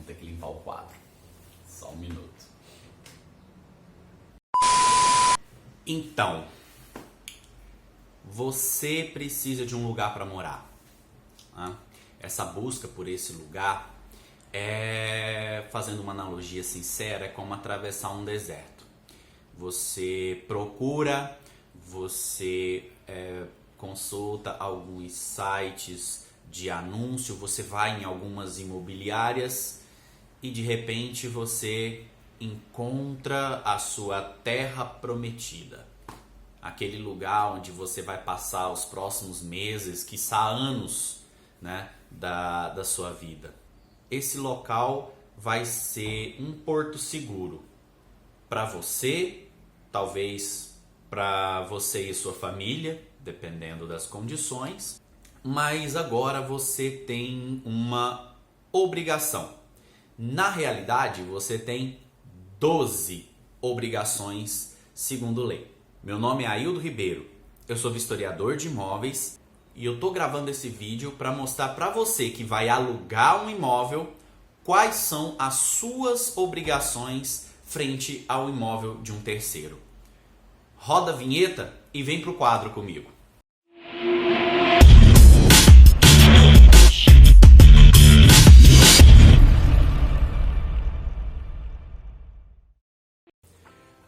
Vamos ter que limpar o quadro. Só um minuto. Então, você precisa de um lugar para morar. Né? Essa busca por esse lugar fazendo uma analogia sincera, é como atravessar um deserto. Você procura, você consulta alguns sites de anúncio, você vai em algumas imobiliárias e de repente você encontra a sua terra prometida. Aquele lugar onde você vai passar os próximos meses, quiçá anos, né, da sua vida. Esse local vai ser um porto seguro para você, talvez para você e sua família, dependendo das condições. Mas agora você tem uma obrigação. Na realidade, você tem 12 obrigações segundo lei. Meu nome é Aildo Ribeiro, eu sou vistoriador de imóveis e eu estou gravando esse vídeo para mostrar para você que vai alugar um imóvel quais são as suas obrigações frente ao imóvel de um terceiro. Roda a vinheta e vem para o quadro comigo.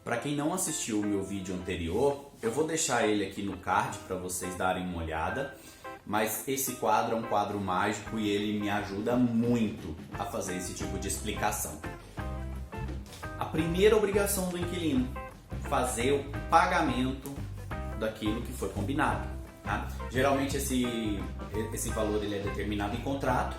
Para quem não assistiu o meu vídeo anterior, eu vou deixar ele aqui no card para vocês darem uma olhada, mas esse quadro é um quadro mágico e ele me ajuda muito a fazer esse tipo de explicação. A primeira obrigação do inquilino, fazer o pagamento daquilo que foi combinado. Tá? Geralmente esse valor ele é determinado em contrato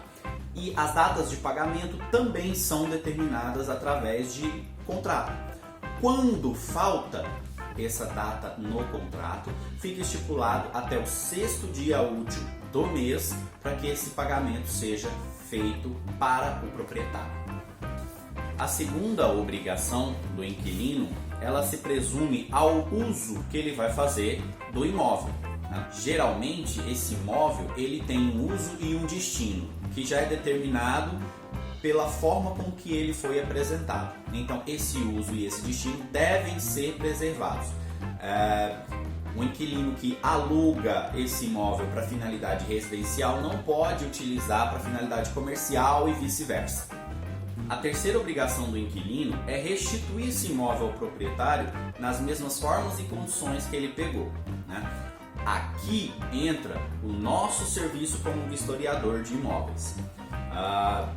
e as datas de pagamento também são determinadas através de contrato. Quando falta essa data no contrato, fica estipulado até o 6º dia útil do mês para que esse pagamento seja feito para o proprietário. A segunda obrigação do inquilino, ela se presume ao uso que ele vai fazer do imóvel. Geralmente esse imóvel ele tem um uso e um destino que já é determinado pela forma com que ele foi apresentado. Então esse uso e esse destino devem ser preservados. O inquilino que aluga esse imóvel para finalidade residencial não pode utilizar para finalidade comercial e vice-versa. A terceira obrigação do inquilino é restituir esse imóvel ao proprietário nas mesmas formas e condições que ele pegou. Né? Aqui entra o nosso serviço como vistoriador de imóveis.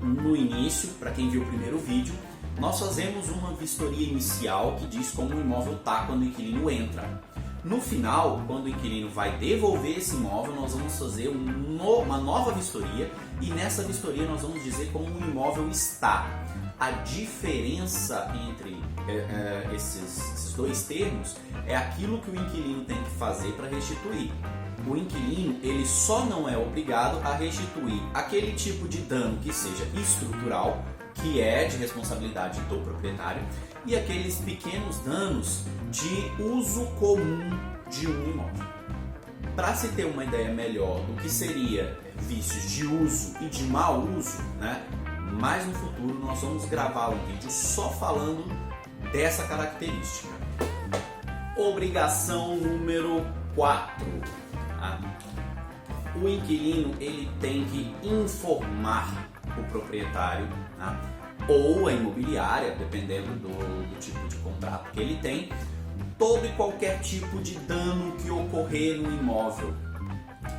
No início, para quem viu o primeiro vídeo, nós fazemos uma vistoria inicial que diz como o imóvel está quando o inquilino entra. No final, quando o inquilino vai devolver esse imóvel, nós vamos fazer uma nova vistoria e nessa vistoria nós vamos dizer como o imóvel está. A diferença entre esses dois termos é aquilo que o inquilino tem que fazer para restituir. O inquilino ele só não é obrigado a restituir aquele tipo de dano que seja estrutural, que é de responsabilidade do proprietário, e aqueles pequenos danos de uso comum de um imóvel. Para se ter uma ideia melhor do que seria vícios de uso e de mau uso, né? Mas no futuro nós vamos gravar um vídeo só falando dessa característica. Obrigação número 4. O inquilino ele tem que informar o proprietário, né? Ou a imobiliária, dependendo do tipo de contrato que ele tem, todo e qualquer tipo de dano que ocorrer no imóvel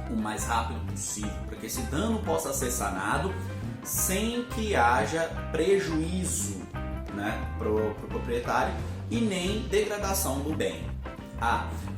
o mais rápido possível, para que esse dano possa ser sanado sem que haja prejuízo, né, para o proprietário e nem degradação do bem.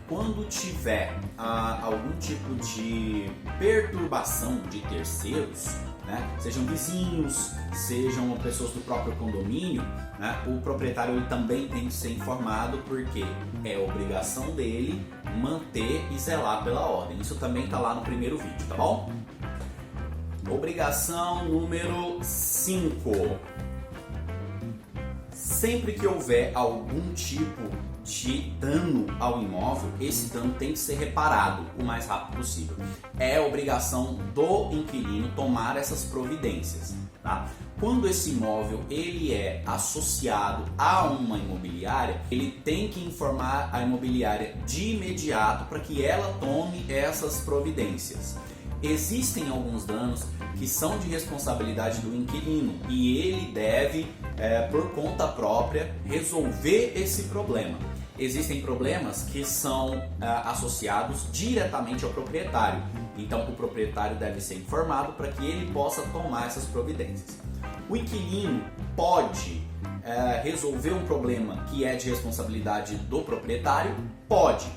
Quando tiver algum tipo de perturbação de terceiros, né, sejam vizinhos, sejam pessoas do próprio condomínio, né, o proprietário ele também tem que ser informado porque é obrigação dele manter e zelar pela ordem. Isso também está lá no primeiro vídeo, tá bom? Obrigação número 5. Sempre que houver algum tipo de dano ao imóvel, esse dano tem que ser reparado o mais rápido possível. É obrigação do inquilino tomar essas providências, tá? Quando esse imóvel ele é associado a uma imobiliária, ele tem que informar a imobiliária de imediato para que ela tome essas providências. Existem alguns danos que são de responsabilidade do inquilino e ele deve, por conta própria, resolver esse problema. Existem problemas que são associados diretamente ao proprietário, então o proprietário deve ser informado para que ele possa tomar essas providências. O inquilino pode resolver um problema que é de responsabilidade do proprietário? Pode,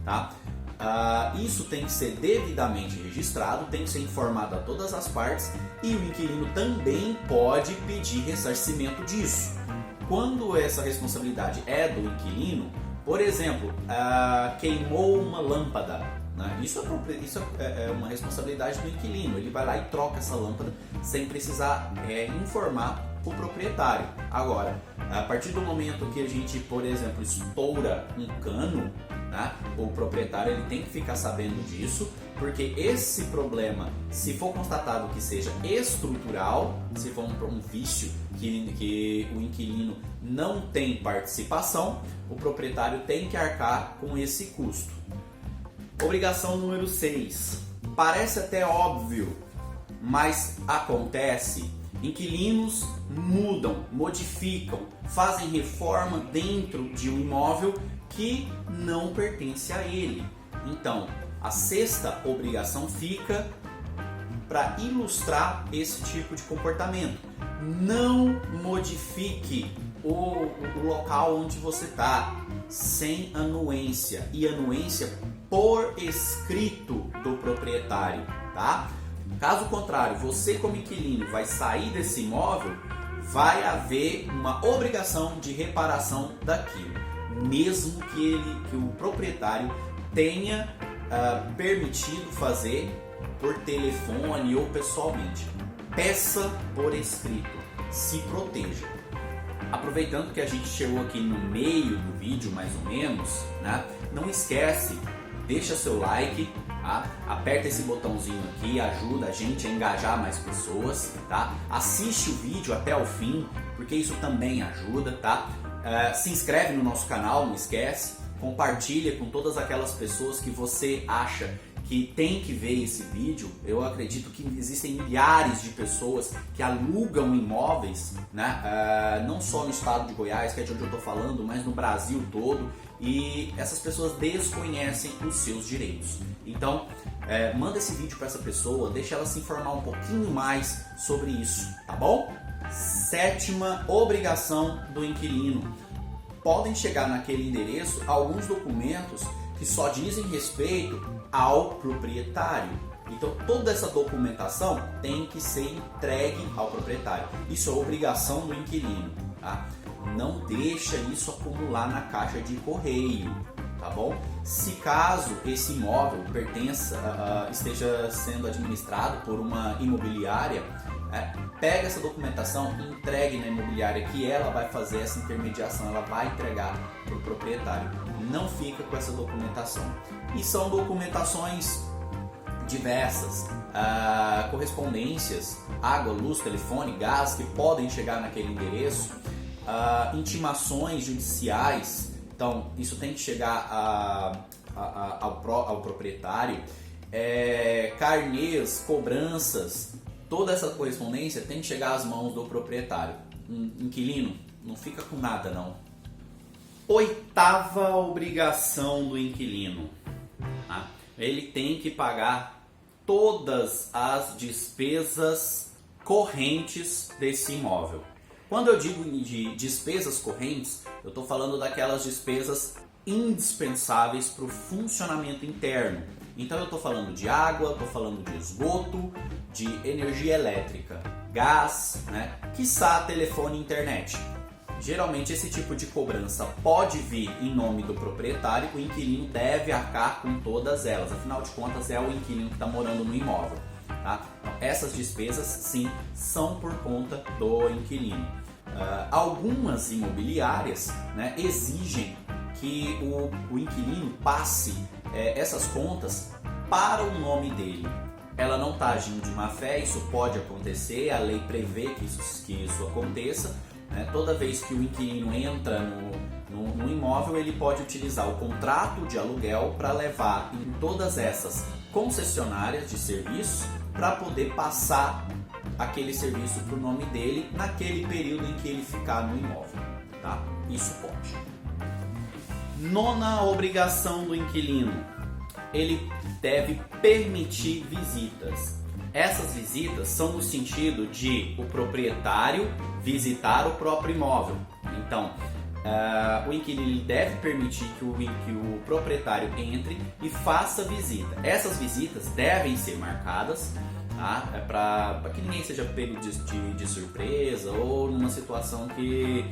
tá? Isso tem que ser devidamente registrado, tem que ser informado a todas as partes e o inquilino também pode pedir ressarcimento disso. Quando essa responsabilidade é do inquilino, por exemplo, queimou uma lâmpada, né? Isso é uma responsabilidade do inquilino, ele vai lá e troca essa lâmpada sem precisar informar o proprietário. Agora, a partir do momento que a gente, por exemplo, estoura um cano, né, o proprietário ele tem que ficar sabendo disso, porque esse problema, se for constatado que seja estrutural, se for um vício que o inquilino não tem participação, o proprietário tem que arcar com esse custo. Obrigação número 6. Parece até óbvio, mas acontece. Inquilinos mudam, modificam, fazem reforma dentro de um imóvel que não pertence a ele. Então, a sexta obrigação fica para ilustrar esse tipo de comportamento. Não modifique o local onde você está sem anuência, e anuência por escrito do proprietário, tá? Caso contrário, você como inquilino vai sair desse imóvel, vai haver uma obrigação de reparação daquilo, mesmo que o proprietário tenha permitido fazer por telefone ou pessoalmente. Peça por escrito, se proteja. Aproveitando que a gente chegou aqui no meio do vídeo, mais ou menos, né? Não esquece, deixa seu like, tá? Aperta esse botãozinho aqui, ajuda a gente a engajar mais pessoas, tá? Assiste o vídeo até o fim, porque isso também ajuda, tá? Se inscreve no nosso canal, não esquece, compartilha com todas aquelas pessoas que você acha que tem que ver esse vídeo. Eu acredito que existem milhares de pessoas que alugam imóveis, né? Não só no estado de Goiás, que é de onde eu estou falando, mas no Brasil todo, e essas pessoas desconhecem os seus direitos. Então, manda esse vídeo para essa pessoa, deixa ela se informar um pouquinho mais sobre isso, tá bom? Sétima obrigação do inquilino. Podem chegar naquele endereço alguns documentos que só dizem respeito ao proprietário. Então toda essa documentação tem que ser entregue ao proprietário. Isso é obrigação do inquilino, tá? Não deixa isso acumular na caixa de correio, tá bom? Se caso esse imóvel esteja sendo administrado por uma imobiliária, pega essa documentação e entregue na imobiliária, que ela vai fazer essa intermediação, ela vai entregar para o proprietário. Não fica com essa documentação. E são documentações diversas, correspondências, água, luz, telefone, gás, que podem chegar naquele endereço, intimações judiciais, então isso tem que chegar ao proprietário, carnês, cobranças, toda essa correspondência tem que chegar às mãos do proprietário. Inquilino, não fica com nada não. Oitava obrigação do inquilino. Ele tem que pagar todas as despesas correntes desse imóvel. Quando eu digo de despesas correntes, eu estou falando daquelas despesas indispensáveis para o funcionamento interno. Então eu estou falando de água, estou falando de esgoto, de energia elétrica, gás, né? Quiçá telefone e internet. Geralmente esse tipo de cobrança pode vir em nome do proprietário, o inquilino deve arcar com todas elas, afinal de contas é o inquilino que está morando no imóvel, tá? Então, essas despesas sim são por conta do inquilino. Algumas imobiliárias, né, exigem que o inquilino passe essas contas para o nome dele. Ela não está agindo de má fé, isso pode acontecer, a lei prevê que isso aconteça. Né? Toda vez que o inquilino entra no imóvel, ele pode utilizar o contrato de aluguel para levar em todas essas concessionárias de serviço para poder passar aquele serviço para o nome dele naquele período em que ele ficar no imóvel. Tá? Isso pode. Nona obrigação do inquilino: ele deve permitir visitas. Essas visitas são no sentido de o proprietário visitar o próprio imóvel. Então, o inquilino deve permitir que o proprietário entre e faça visita. Essas visitas devem ser marcadas, tá? Para que ninguém seja pego de surpresa ou numa situação que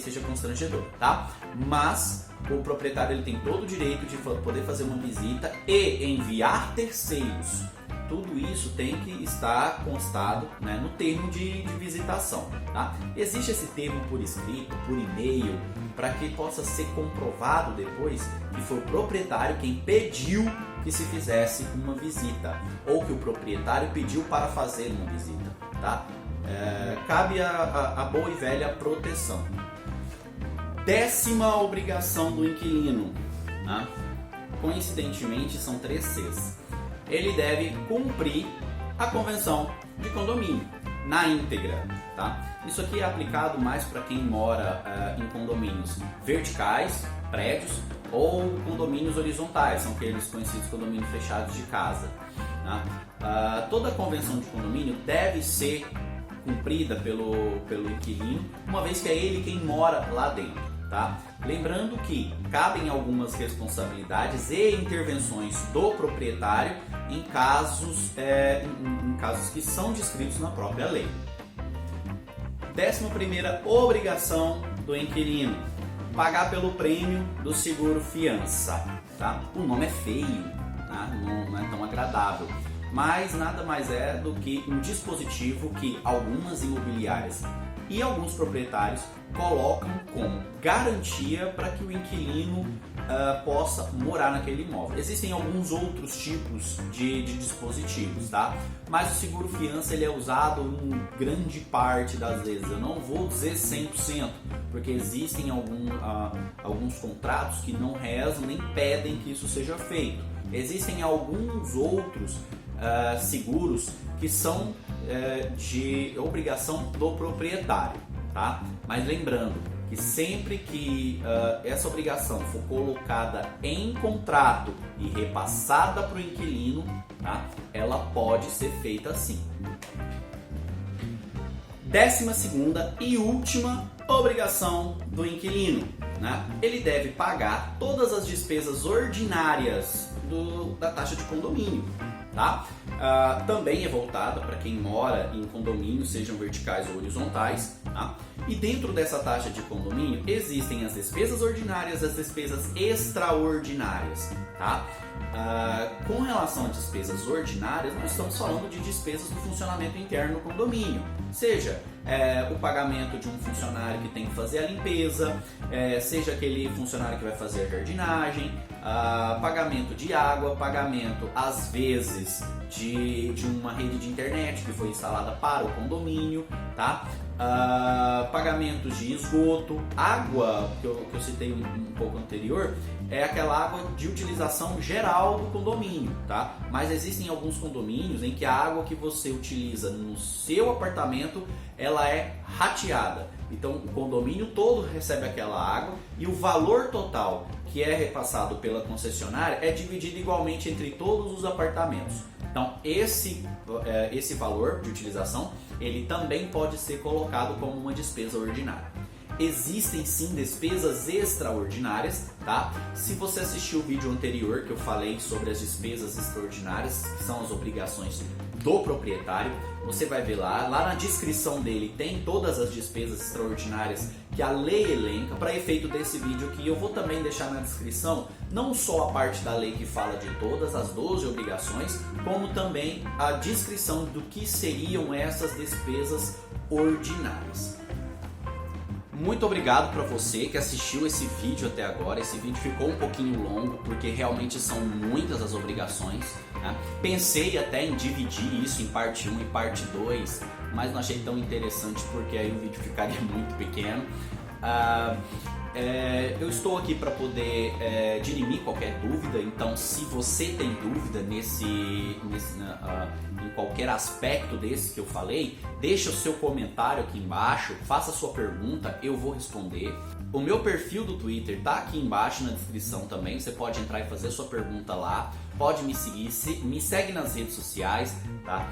seja constrangedor, tá? Mas o proprietário ele tem todo o direito de poder fazer uma visita e enviar terceiros. Tudo isso tem que estar constado, né, no termo de visitação. Tá? Existe esse termo por escrito, por e-mail, para que possa ser comprovado depois que foi o proprietário quem pediu que se fizesse uma visita ou que o proprietário pediu para fazer uma visita. Tá? Cabe a boa e velha proteção. 10ª obrigação do inquilino, né? Coincidentemente são 3 Cs. Ele deve cumprir a convenção de condomínio na íntegra, tá? Isso aqui é aplicado mais para quem mora em condomínios verticais, prédios, ou condomínios horizontais, são aqueles conhecidos condomínios fechados de casa. Tá? Toda a convenção de condomínio deve ser cumprida pelo inquilino, uma vez que é ele quem mora lá dentro. Tá? Lembrando que cabem algumas responsabilidades e intervenções do proprietário em casos que são descritos na própria lei. 11ª obrigação do inquilino: pagar pelo prêmio do seguro fiança. Tá? O nome é feio, tá? Não é tão agradável, mas nada mais é do que um dispositivo que algumas imobiliárias e alguns proprietários colocam como garantia para que o inquilino possa morar naquele imóvel. Existem alguns outros tipos de dispositivos, tá? Mas o seguro fiança ele é usado em grande parte das vezes. Eu não vou dizer 100%, porque existem alguns contratos que não rezam nem pedem que isso seja feito. Existem alguns outros seguros que são de obrigação do proprietário, tá? Mas lembrando que sempre que essa obrigação for colocada em contrato e repassada para o inquilino, tá? Ela pode ser feita assim. 12ª e última obrigação do inquilino, né? Ele deve pagar todas as despesas ordinárias da taxa de condomínio. Tá? Também é voltada para quem mora em condomínios, sejam verticais ou horizontais. Tá? E dentro dessa taxa de condomínio existem as despesas ordinárias e as despesas extraordinárias. Tá? Com relação a despesas ordinárias, nós estamos falando de despesas do funcionamento interno do condomínio. Seja o pagamento de um funcionário que tem que fazer a limpeza, seja aquele funcionário que vai fazer a jardinagem, pagamento de água, pagamento às vezes de uma rede de internet que foi instalada para o condomínio, tá? Pagamentos de esgoto, água que eu citei um pouco anterior, é aquela água de utilização geral do condomínio, tá? Mas existem alguns condomínios em que a água que você utiliza no seu apartamento, ela é rateada. Então o condomínio todo recebe aquela água e o valor total que é repassado pela concessionária é dividido igualmente entre todos os apartamentos. Então esse valor de utilização, ele também pode ser colocado como uma despesa ordinária. Existem sim despesas extraordinárias, tá? Se você assistiu o vídeo anterior que eu falei sobre as despesas extraordinárias, que são as obrigações do proprietário, você vai ver lá na descrição dele tem todas as despesas extraordinárias que a lei elenca. Para efeito desse vídeo aqui, eu vou também deixar na descrição não só a parte da lei que fala de todas as 12 obrigações, como também a descrição do que seriam essas despesas ordinárias. Muito obrigado para você que assistiu esse vídeo até agora. Esse vídeo ficou um pouquinho longo porque realmente são muitas as obrigações, né? Pensei até em dividir isso em parte 1 e parte 2, mas não achei tão interessante porque aí o vídeo ficaria muito pequeno. Eu estou aqui para poder dirimir qualquer dúvida, então se você tem dúvida em qualquer aspecto desse que eu falei, deixa o seu comentário aqui embaixo, faça a sua pergunta, eu vou responder. O meu perfil do Twitter tá aqui embaixo na descrição também, você pode entrar e fazer a sua pergunta lá, pode me seguir, me segue nas redes sociais, tá?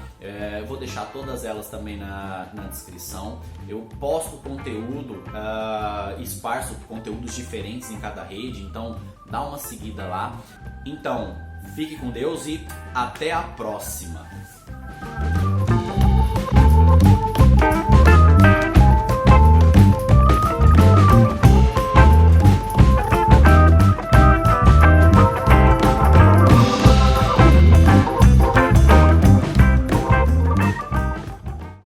Eu vou deixar todas elas também na descrição. Eu posto conteúdo, esparço conteúdos diferentes em cada rede, então dá uma seguida lá. Então, fique com Deus e até a próxima!